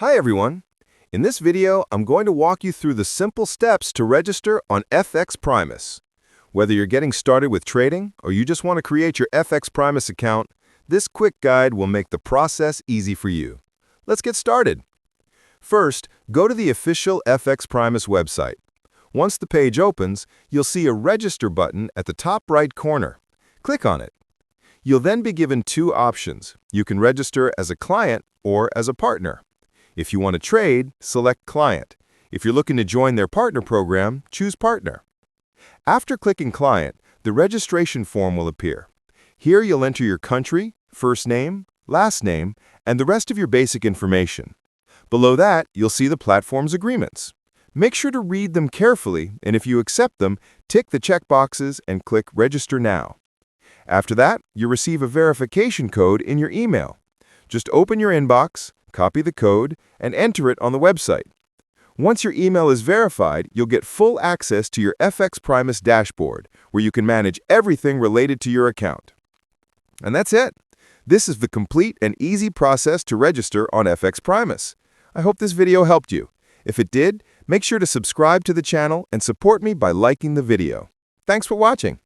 Hi everyone! In this video, I'm going to walk you through the simple steps to register on FXPrimus. Whether you're getting started with trading or you just want to create your FXPrimus account, this quick guide will make the process easy for you. Let's get started. First, go to the official FXPrimus website. Once the page opens, you'll see a Register button at the top right corner. Click on it. You'll then be given two options. You can register as a client or as a partner. If you want to trade, select Client. If you're looking to join their partner program, choose Partner. After clicking Client, the registration form will appear. Here you'll enter your country, first name, last name, and the rest of your basic information. Below that, you'll see the platform's agreements. Make sure to read them carefully, and if you accept them, tick the checkboxes and click Register Now. After that, you'll receive a verification code in your email. Just open your inbox, copy the code, and enter it on the website. Once your email is verified, you'll get full access to your FXPrimus dashboard, where you can manage everything related to your account. And that's it. This is the complete and easy process to register on FXPrimus. I hope this video helped you. If it did, make sure to subscribe to the channel and support me by liking the video. Thanks for watching.